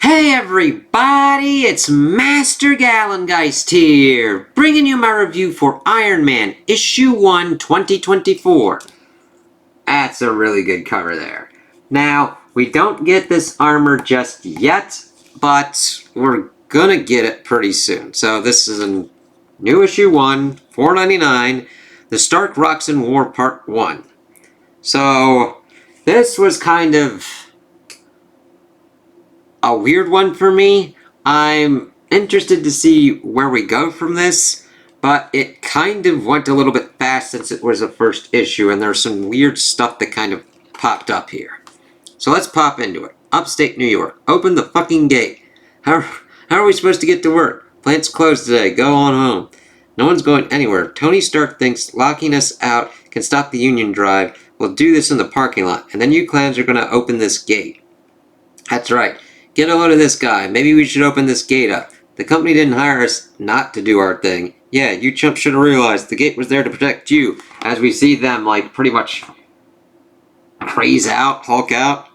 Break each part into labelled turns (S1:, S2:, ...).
S1: Hey everybody, it's Master Gallengeist here, bringing you my review for Iron Man Issue 1 2024. That's a really good cover there. Now, we don't get this armor just yet, but we're gonna get it pretty soon. So this is a new Issue 1, $4.99, The Stark Rocks in War Part 1. So, this was kind of a weird one for me. I'm interested to see where we go from this, but it kind of went a little bit fast since it was the first issue, and there's some weird stuff that kind of popped up here. So let's pop into it. Upstate New York. Open the fucking gate. How are we supposed to get to work? Plant's closed today. Go on home. No one's going anywhere. Tony Stark thinks locking us out can stop the Union drive. We'll do this in the parking lot, and then you clowns are going to open this gate. That's right. Get a load of this guy. Maybe we should open this gate up. The company didn't hire us not to do our thing. Yeah, you chumps should have realized the gate was there to protect you. As we see them, like, pretty much craze out, Hulk out.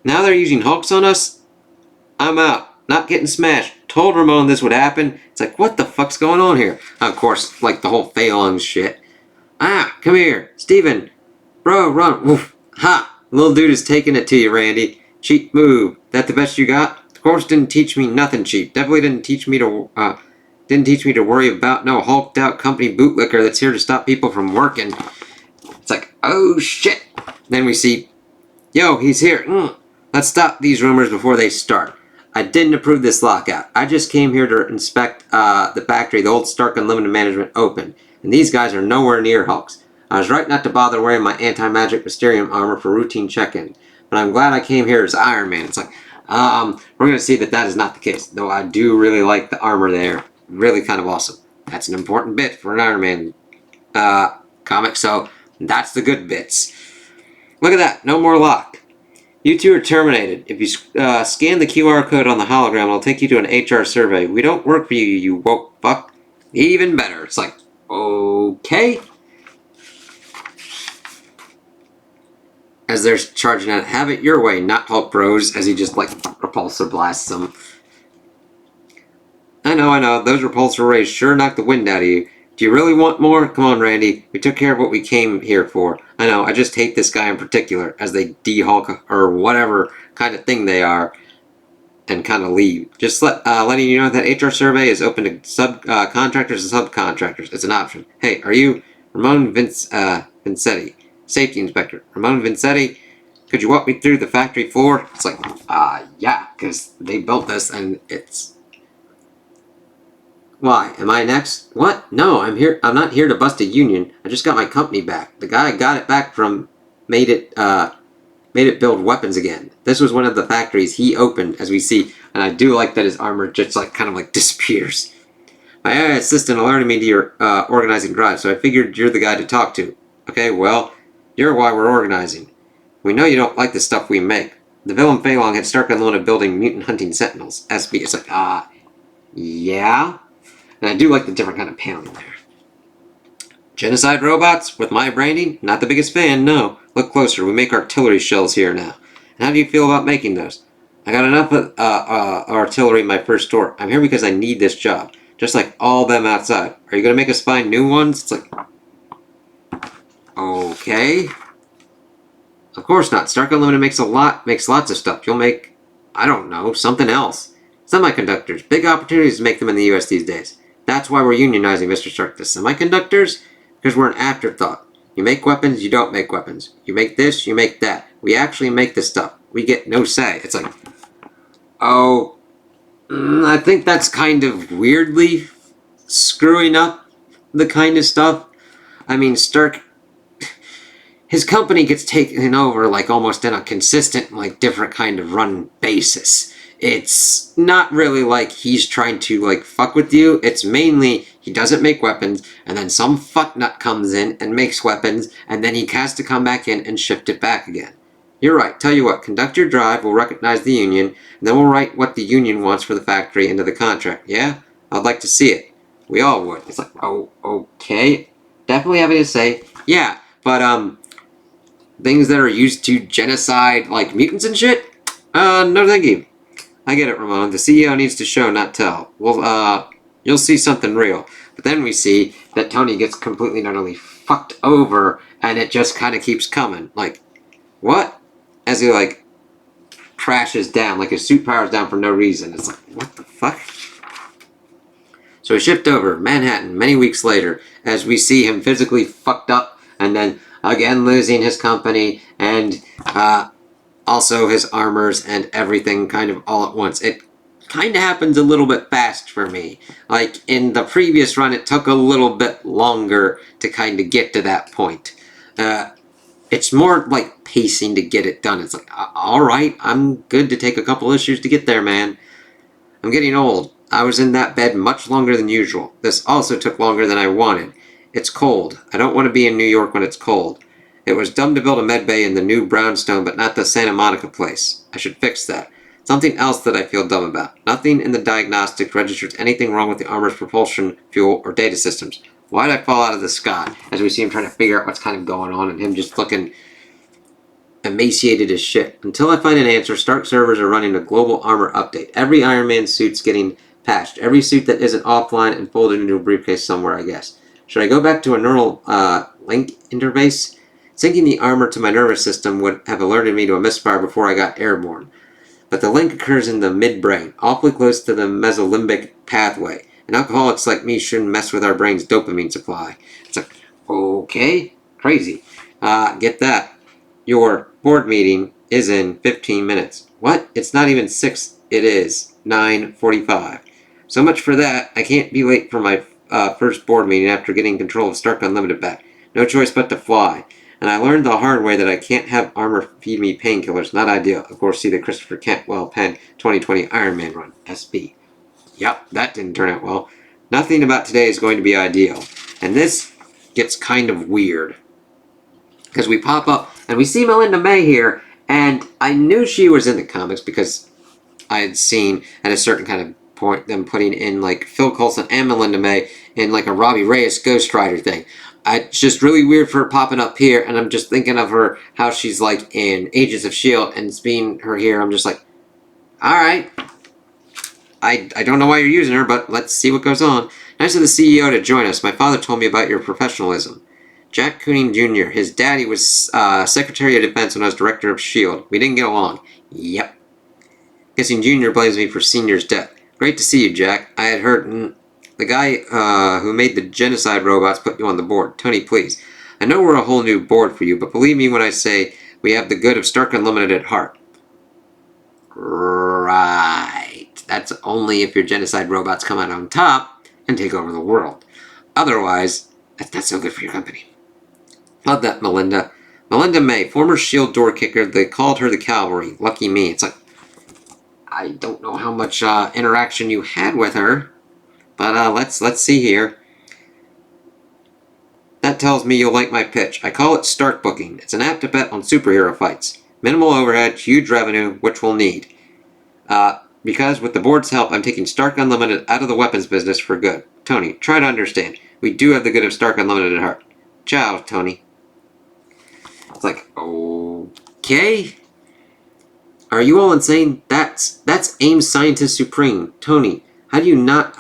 S1: Now they're using Hulks on us? I'm out. Not getting smashed. Told Ramon this would happen. It's like, what the fuck's going on here? Of course, like the whole Phalanx shit. Ah, come here. Steven. Bro, run. Woof. Ha! Little dude is taking it to you, Randy. Cheap move. That the best you got? The course didn't teach me nothing cheap. Definitely didn't teach me to worry about no hulked out company bootlicker that's here to stop people from working. It's like, oh shit. Then we see, yo, he's here. Let's stop these rumors before they start. I didn't approve this lockout. I just came here to inspect the factory the old Stark Unlimited Management opened. And these guys are nowhere near Hulks. I was right not to bother wearing my anti-magic Mysterium armor for routine check-in. But I'm glad I came here as Iron Man. It's like, we're going to see that is not the case. Though I do really like the armor there. Really kind of awesome. That's an important bit for an Iron Man comic, so that's the good bits. Look at that. No more lock. You two are terminated. If you scan the QR code on the hologram, it'll take you to an HR survey. We don't work for you, you woke fuck. Even better. It's like, okay. As they're charging at it, have it your way, not Hulk Bros, as he just, like, repulsor blasts them. I know, those repulsor rays sure knock the wind out of you. Do you really want more? Come on, Randy, we took care of what we came here for. I know, I just hate this guy in particular, as they de-Hulk, or whatever kind of thing they are, and kind of leave. Just letting you know that HR survey is open to contractors and subcontractors. It's an option. Hey, are you Ramon Vincetti? Safety Inspector. Ramon Vincetti, could you walk me through the factory floor? It's like, yeah, because they built this and it's... Why? Am I next? What? No, I'm here. I'm not here to bust a union. I just got my company back. The guy I got it back from made it build weapons again. This was one of the factories he opened, as we see, and I do like that his armor just like kind of like disappears. My AI assistant alerted me to your organizing drive, so I figured you're the guy to talk to. Okay, well... You're why we're organizing. We know you don't like the stuff we make. The villain Phalanx had Stark Unlimited building mutant hunting sentinels. SB, it's like, yeah? And I do like the different kind of paneling there. Genocide robots? With my branding? Not the biggest fan, no. Look closer, we make artillery shells here now. And how do you feel about making those? I got enough artillery in my first store. I'm here because I need this job. Just like all them outside. Are you going to make us find new ones? It's like... Okay. Of course not. Stark Unlimited makes lots of stuff. You'll make, I don't know, something else. Semiconductors. Big opportunities to make them in the US these days. That's why we're unionizing, Mr. Stark. The semiconductors? Because we're an afterthought. You make weapons, you don't make weapons. You make this, you make that. We actually make the stuff. We get no say. It's like, oh, I think that's kind of weirdly screwing up the kind of stuff. I mean, Stark... His company gets taken over, like, almost in a consistent, like, different kind of run basis. It's not really like he's trying to, like, fuck with you. It's mainly he doesn't make weapons, and then some fucknut comes in and makes weapons, and then he has to come back in and shift it back again. You're right. Tell you what, conduct your drive, we'll recognize the union, and then we'll write what the union wants for the factory into the contract. Yeah? I'd like to see it. We all would. It's like, oh, okay. Definitely having to say, yeah, but, things that are used to genocide, like, mutants and shit? No thank you. I get it, Ramon. The CEO needs to show, not tell. Well, you'll see something real. But then we see that Tony gets completely and utterly fucked over, and it just kind of keeps coming. Like, what? As he, like, crashes down, like his suit powers down for no reason. It's like, what the fuck? So we shift over, Manhattan, many weeks later, as we see him physically fucked up, and then again losing his company, and also his armors and everything kind of all at once. It kind of happens a little bit fast for me. Like, in the previous run, it took a little bit longer to kind of get to that point. It's more like pacing to get it done. It's like, alright, I'm good to take a couple issues to get there, man. I'm getting old. I was in that bed much longer than usual. This also took longer than I wanted. It's cold. I don't want to be in New York when it's cold. It was dumb to build a med bay in the new brownstone, but not the Santa Monica place. I should fix that. Something else that I feel dumb about. Nothing in the diagnostics registers anything wrong with the armor's propulsion, fuel, or data systems. Why did I fall out of the sky? As we see him trying to figure out what's kind of going on, and him just looking emaciated as shit. Until I find an answer, Stark servers are running a global armor update. Every Iron Man suit's getting patched. Every suit that isn't offline and folded into a briefcase somewhere, I guess. Should I go back to a neural link interface? Syncing the armor to my nervous system would have alerted me to a misfire before I got airborne. But the link occurs in the midbrain, awfully close to the mesolimbic pathway. And alcoholics like me shouldn't mess with our brain's dopamine supply. It's like, okay, crazy. Get that. Your board meeting is in 15 minutes. What? It's not even 6. It is 9:45. So much for that. I can't be late for my first board meeting after getting control of Stark Unlimited back. No choice but to fly. And I learned the hard way that I can't have armor feed me painkillers. Not ideal. Of course, see the Christopher Cantwell penned 2020 Iron Man run. SB. Yep, that didn't turn out well. Nothing about today is going to be ideal. And this gets kind of weird. Because we pop up, and we see Melinda May here, and I knew she was in the comics because I had seen at a certain kind of point them putting in like Phil Coulson and Melinda May in like a Robbie Reyes Ghost Rider thing. It's just really weird for her popping up here, and I'm just thinking of her, how she's like in Agents of S.H.I.E.L.D., and seeing her here, I'm just like, alright. I don't know why you're using her, but let's see what goes on. Nice of the CEO to join us. My father told me about your professionalism. Jack Cooning Jr., his daddy was Secretary of Defense when I was Director of S.H.I.E.L.D. We didn't get along. Yep. Guessing Jr. blames me for Senior's death. Great to see you, Jack. I had heard the guy who made the genocide robots put you on the board. Tony, please. I know we're a whole new board for you, but believe me when I say we have the good of Stark Unlimited at heart. Right. That's only if your genocide robots come out on top and take over the world. Otherwise, that's not so good for your company. Love that, Melinda. Melinda May, former S.H.I.E.L.D. door kicker. They called her the Cavalry. Lucky me. It's like, I don't know how much interaction you had with her, but let's see here. That tells me you'll like my pitch. I call it Stark Booking. It's an app to bet on superhero fights. Minimal overhead, huge revenue, which we'll need. Because with the board's help, I'm taking Stark Unlimited out of the weapons business for good. Tony, try to understand. We do have the good of Stark Unlimited at heart. Ciao, Tony. It's like, okay. Are you all insane? That's AIM's Scientist Supreme. Tony, how are you not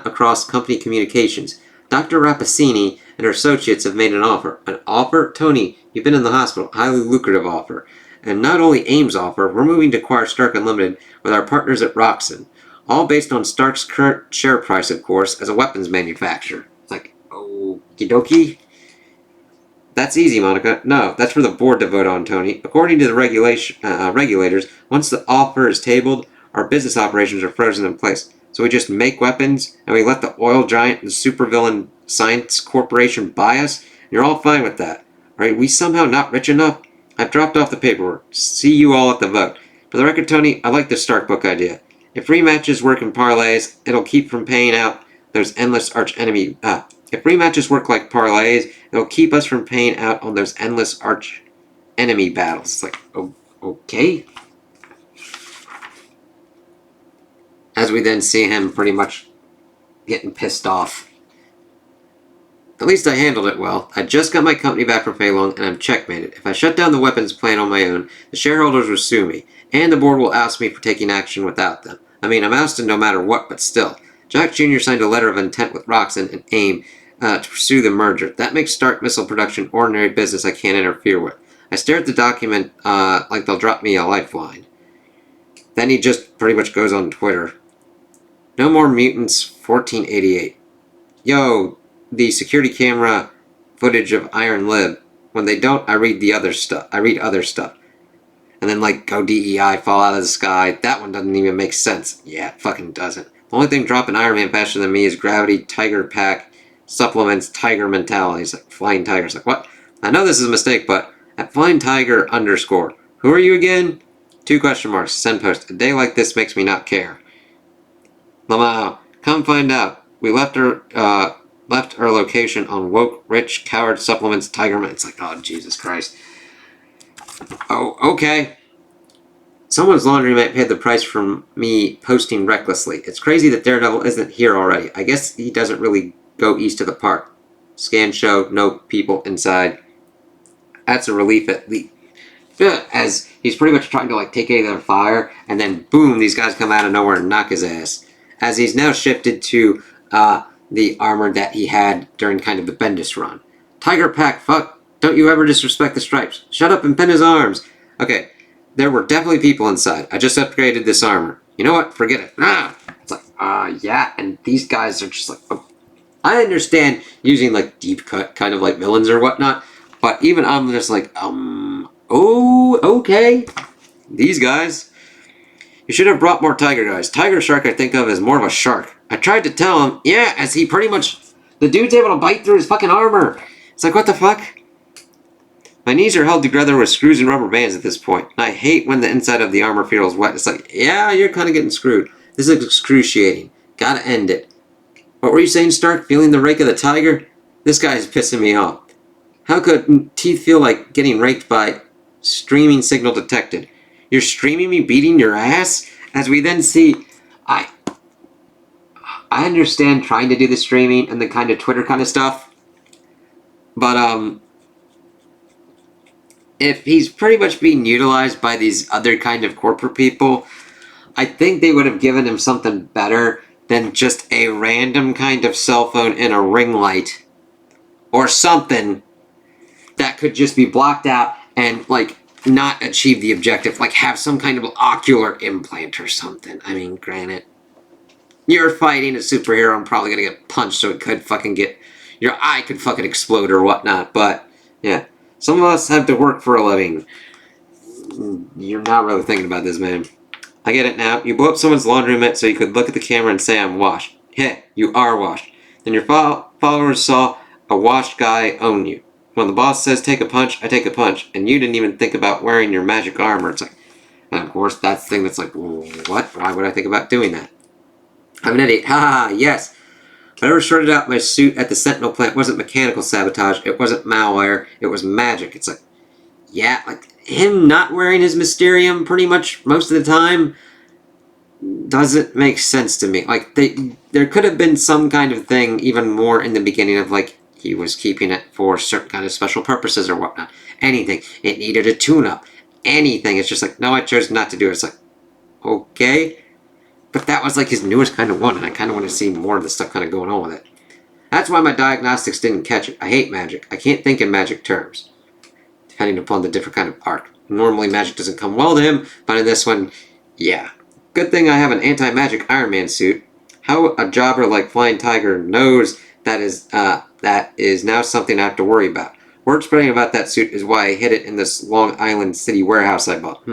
S1: across company communications? Dr. Rappaccini and her associates have made an offer. An offer? Tony, you've been in the hospital. Highly lucrative offer. And not only AIM's offer, we're moving to acquire Stark Unlimited with our partners at Roxxon. All based on Stark's current share price, of course, as a weapons manufacturer. It's like, okie dokie. That's easy, Monica. No, that's for the board to vote on, Tony. According to the regulators, once the offer is tabled, our business operations are frozen in place. So we just make weapons, and we let the oil giant and supervillain science corporation buy us? And you're all fine with that. Are we somehow not rich enough? I've dropped off the paperwork. See you all at the vote. For the record, Tony, I like the Stark Book idea. If rematches work in parlays, it'll keep from paying out those endless arch-enemy... If rematches work like parlays, it'll keep us from paying out on those endless arch-enemy battles. It's like, okay. As we then see him pretty much getting pissed off. At least I handled it well. I just got my company back from Feilong, and I'm checkmated. If I shut down the weapons plant on my own, the shareholders will sue me, and the board will oust me for taking action without them. I mean, I'm ousted no matter what, but still. Jack Jr. signed a letter of intent with Roxxon and AIM to pursue the merger. That makes Stark missile production ordinary business I can't interfere with. I stare at the document like they'll drop me a lifeline. Then he just pretty much goes on Twitter. No more mutants, 1488. Yo, the security camera footage of Iron Lib. When they don't, I read other stuff. And then, like, go DEI, fall out of the sky. That one doesn't even make sense. Yeah, it fucking doesn't. The only thing dropping Iron Man faster than me is gravity, Tiger Pack, supplements, Tiger mentality. It's like, Flying Tiger's like, what? I know this is a mistake, but at Flying Tiger _ who are you again? 2 question marks. Send post. A day like this makes me not care. Lamau, come find out. We left our location on woke, rich, coward supplements, Tiger Man. It's like, oh, Jesus Christ. Oh, okay. Someone's laundromat paid the price for me posting recklessly. It's crazy that Daredevil isn't here already. I guess he doesn't really go east of the park. Scan show, no people inside. That's a relief at least. As he's pretty much trying to like take any of their fire, and then boom, these guys come out of nowhere and knock his ass. As he's now shifted to the armor that he had during kind of the Bendis run. Tiger Pack, fuck, don't you ever disrespect the stripes. Shut up and pin his arms. Okay, there were definitely people inside. I just upgraded this armor. You know what? Forget it. It's like, yeah, and these guys are just like, oh. I understand using like deep cut kind of like villains or whatnot, but even I'm just like, oh, okay. These guys. You should have brought more tiger guys. Tiger Shark I think of as more of a shark. I tried to tell him, yeah, as he pretty much, the dude's able to bite through his fucking armor. It's like, what the fuck? My knees are held together with screws and rubber bands at this point. And I hate when the inside of the armor feels wet. It's like, yeah, you're kind of getting screwed. This is excruciating. Gotta end it. What were you saying, Stark? Feeling the rake of the tiger? This guy is pissing me off. How could teeth feel like getting raked by streaming signal detected? You're streaming me beating your ass? As we then see, I understand trying to do the streaming and the kind of Twitter kind of stuff. But, if he's pretty much being utilized by these other kind of corporate people, I think they would have given him something better than just a random kind of cell phone and a ring light. Or something that could just be blocked out and, like, not achieve the objective. Like, have some kind of ocular implant or something. I mean, granted, you're fighting a superhero and probably gonna get punched, so it could fucking get... your eye could fucking explode or whatnot, but, yeah. Some of us have to work for a living. You're not really thinking about this, man. I get it now. You blew up someone's laundromat so you could look at the camera and say, I'm washed. Yeah, you are washed. Then your followers saw a washed guy own you. When the boss says, take a punch, I take a punch. And you didn't even think about wearing your magic armor. It's like, and of course, that's the thing that's like, what? Why would I think about doing that? I'm an idiot. Ha, yes. Whatever shorted out my suit at the Sentinel plant wasn't mechanical sabotage. It wasn't malware. It was magic. It's like, yeah, like him not wearing his Mysterium pretty much most of the time doesn't make sense to me. Like, there could have been some kind of thing even more in the beginning of, like, he was keeping it for certain kind of special purposes or whatnot. Anything. It needed a tune-up. Anything. It's just like, no, I chose not to do it. It's like, okay. But that was like his newest kind of one, and I kind of want to see more of the stuff kind of going on with it. That's why my diagnostics didn't catch it. I hate magic. I can't think in magic terms, depending upon the different kind of arc. Normally magic doesn't come well to him, but in this one, yeah. Good thing I have an anti-magic Iron Man suit. How a jobber like Flying Tiger knows that is now something I have to worry about. Word spreading about that suit is why I hid it in this Long Island City warehouse I bought.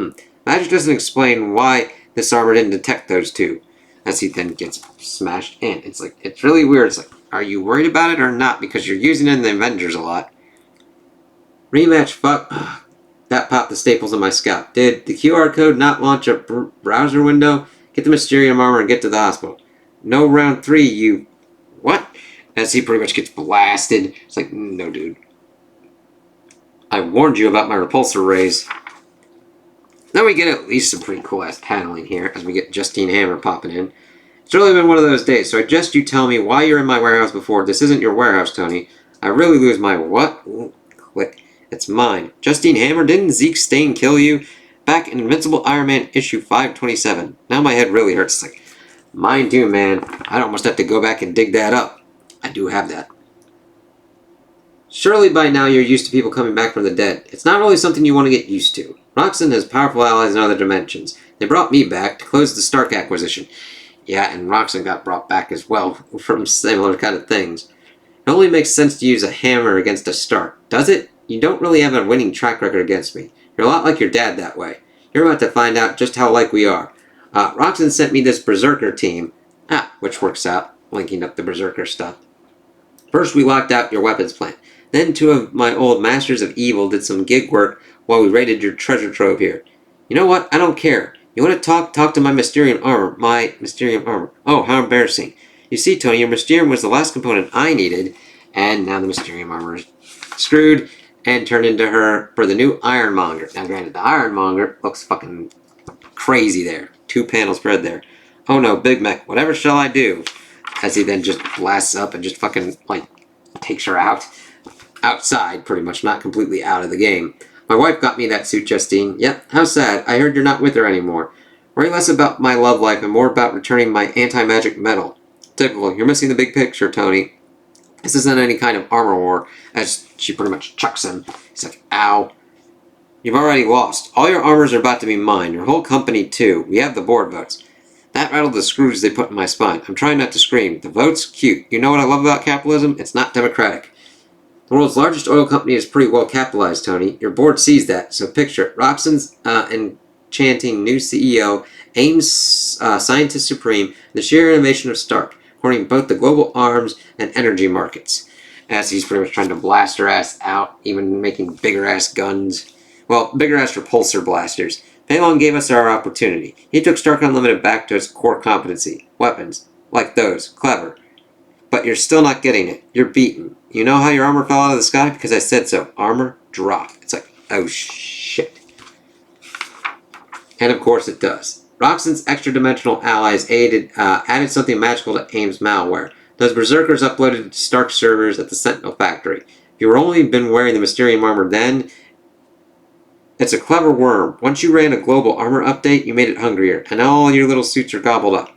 S1: Magic doesn't explain why this armor didn't detect those two, as he then gets smashed in. It's like, it's really weird. It's like, are you worried about it or not? Because you're using it in the Avengers a lot. Rematch, fuck. That popped the staples in my scalp. Did the QR code not launch a browser window? Get the Mysterium armor and get to the hospital. No round 3, you... What? As he pretty much gets blasted. It's like, no, dude. I warned you about my repulsor rays. Now we get at least some pretty cool ass paneling here as we get Justine Hammer popping in. It's really been one of those days, so I suggest you tell me why you're in my warehouse before. This isn't your warehouse, Tony. I really lose my what? Ooh, click. It's mine. Justine Hammer, didn't Zeke Stain kill you? Back in Invincible Iron Man issue 527. Now my head really hurts. It's like, mine too, man. I'd almost have to go back and dig that up. I do have that. Surely by now you're used to people coming back from the dead. It's not really something you want to get used to. Roxanne has powerful allies in other dimensions. They brought me back to close the Stark acquisition. Yeah, and Roxanne got brought back as well from similar kind of things. It only makes sense to use a hammer against a Stark, does it? You don't really have a winning track record against me. You're a lot like your dad that way. You're about to find out just how like we are. Roxanne sent me this Berserker team. Which works out, linking up the Berserker stuff. First we locked out your weapons plant. Then two of my old masters of evil did some gig work while we raided your treasure trove here. You know what? I don't care. You want to talk? Talk to my Mysterium armor. My Mysterium armor. Oh, how embarrassing. You see, Tony, your Mysterium was the last component I needed, and now the Mysterium armor is screwed and turned into her for the new Ironmonger. Now, granted, the Ironmonger looks fucking crazy there. 2 panels spread there. Oh no, Big Mech, whatever shall I do? As he then just blasts up and just fucking, like, takes her out. Outside, pretty much, not completely out of the game. My wife got me that suit, Justine. Yep, how sad. I heard you're not with her anymore. Worry less about my love life and more about returning my anti-magic medal. Typical. You're missing the big picture, Tony. This isn't any kind of armor war, as she pretty much chucks him. He's like, ow. You've already lost. All your armors are about to be mine. Your whole company, too. We have the board votes. That rattled the screws they put in my spine. I'm trying not to scream. The votes? Cute. You know what I love about capitalism? It's not democratic. The world's largest oil company is pretty well capitalized, Tony. Your board sees that, so picture it. Robson's enchanting new CEO aims scientist supreme the sheer innovation of Stark, hoarding both the global arms and energy markets. As he's pretty much trying to blast her ass out, even making bigger ass guns. Well, bigger ass repulsor blasters. Phelan gave us our opportunity. He took Stark Unlimited back to its core competency. Weapons. Like those. Clever. But you're still not getting it. You're beaten. You know how your armor fell out of the sky? Because I said so. Armor drop. It's like, oh shit. And of course it does. Roxanne's extra-dimensional allies added something magical to AIM's malware. Those berserkers uploaded to Stark servers at the Sentinel factory. If you were only been wearing the Mysterium armor then, it's a clever worm. Once you ran a global armor update, you made it hungrier, and now all your little suits are gobbled up.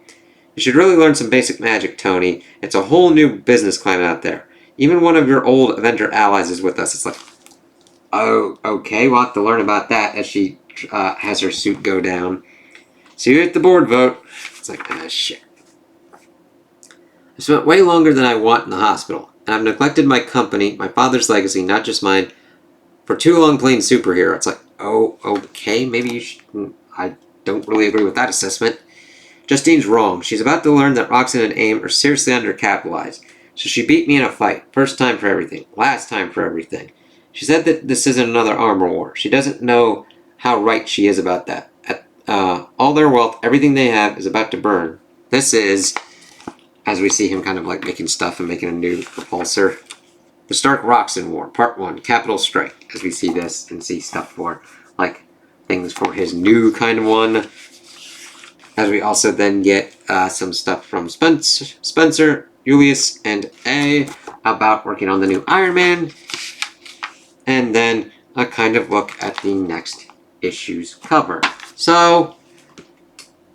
S1: You should really learn some basic magic, Tony. It's a whole new business climate out there. Even one of your old Avenger allies is with us. It's like, oh, okay, we'll have to learn about that as she has her suit go down. See you at the board vote. It's like, shit. I spent way longer than I want in the hospital, and I've neglected my company, my father's legacy, not just mine, for too long playing superhero. It's like, oh, okay, maybe you should. I don't really agree with that assessment. Justine's wrong. She's about to learn that Roxanne and AIM are seriously undercapitalized. So she beat me in a fight. First time for everything. Last time for everything. She said that this isn't another armor war. She doesn't know how right she is about that. All their wealth, everything they have, is about to burn. This is, as we see him kind of like making stuff and making a new repulsor, the Stark-Roxanne War, Part 1, Capital Strike, as we see this and see stuff for, like, things for his new kind of one. As we also then get some stuff from Spencer, Julius, and A about working on the new Iron Man. And then a kind of look at the next issue's cover. So,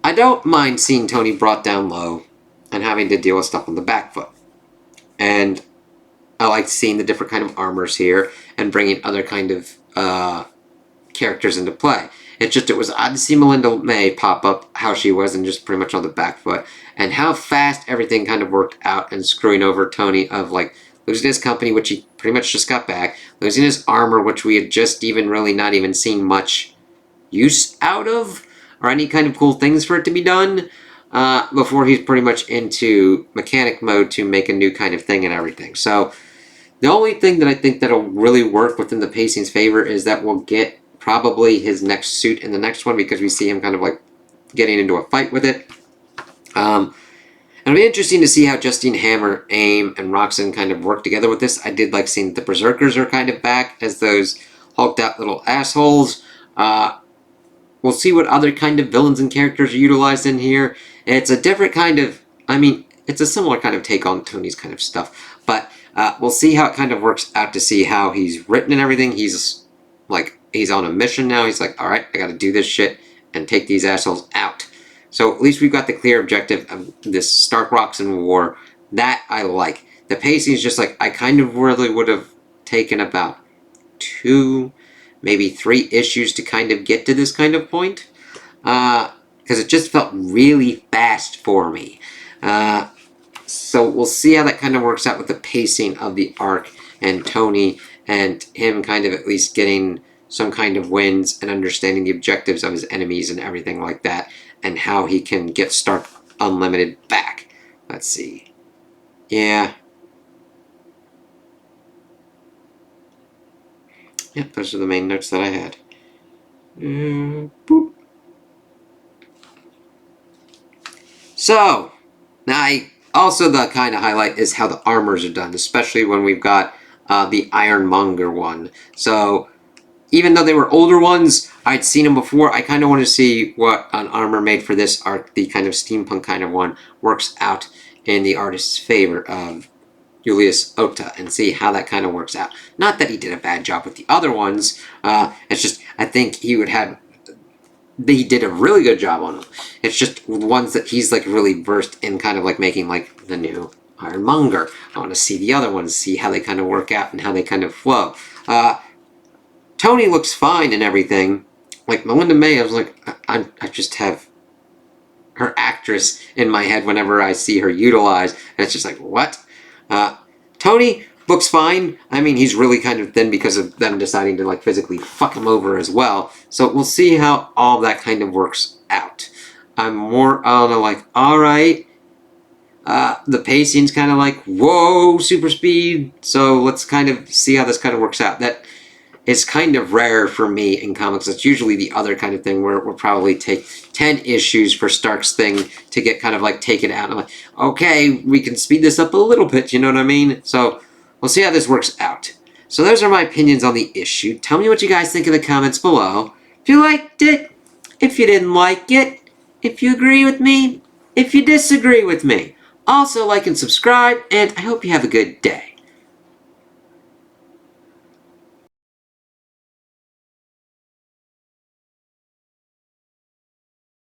S1: I don't mind seeing Tony brought down low and having to deal with stuff on the back foot. And I like seeing the different kind of armors here and bringing other kind of characters into play. It's just, it was odd to see Melinda May pop up how she was and just pretty much on the back foot. And how fast everything kind of worked out and screwing over Tony of like losing his company, which he pretty much just got back. Losing his armor, which we had just even really not even seen much use out of. Or any kind of cool things for it to be done. Before he's pretty much into mechanic mode to make a new kind of thing and everything. So the only thing that I think that'll really work within the pacing's favor is that we'll get probably his next suit in the next one because we see him kind of like getting into a fight with it. And it'll be interesting to see how Justine Hammer, AIM, and Roxanne kind of work together with this. I did like seeing the Berserkers are kind of back as those hulked out little assholes. We'll see what other kind of villains and characters are utilized in here. It's a different kind of, I mean, it's a similar kind of take on Tony's kind of stuff. But We'll see how it kind of works out to see how he's written and everything. He's on a mission now. He's like, all right, I got to do this shit and take these assholes out. So at least we've got the clear objective of this Stark Rocks in War. That I like. The pacing is just like, I kind of really would have taken about 2, maybe 3 issues to kind of get to this kind of point. Because it just felt really fast for me. So we'll see how that kind of works out with the pacing of the arc and Tony and him kind of at least getting some kind of wins and understanding the objectives of his enemies and everything like that, and how he can get Stark Unlimited back. Let's see. Yeah. Yep, those are the main notes that I had. Boop. So, also the kind of highlight is how the armors are done, especially when we've got the Ironmonger one. So, even though they were older ones, I'd seen them before. I kind of want to see what an armor made for this arc, the kind of steampunk kind of one, works out in the artist's favor of Julius Ota, and see how that kind of works out. Not that he did a bad job with the other ones. It's just, I think he did a really good job on them. It's just ones that he's like really versed in, kind of like making like the new Ironmonger. I want to see the other ones, see how they kind of work out and how they kind of flow. Tony looks fine and everything. Like Melinda May, I was like, I just have her actress in my head whenever I see her utilized, and it's just like, what? Tony looks fine. I mean, he's really kind of thin because of them deciding to like physically fuck him over as well. So we'll see how all that kind of works out. I'm more on a like, all right. The pacing's kind of like, whoa, super speed. So let's kind of see how this kind of works out. That is kind of rare for me in comics. It's usually the other kind of thing where we'll probably take 10 issues for Stark's thing to get kind of like taken out. I'm like, okay, we can speed this up a little bit, you know what I mean? So we'll see how this works out. So those are my opinions on the issue. Tell me what you guys think in the comments below. If you liked it, if you didn't like it, if you agree with me, if you disagree with me. Also like and subscribe, and I hope you have a good day.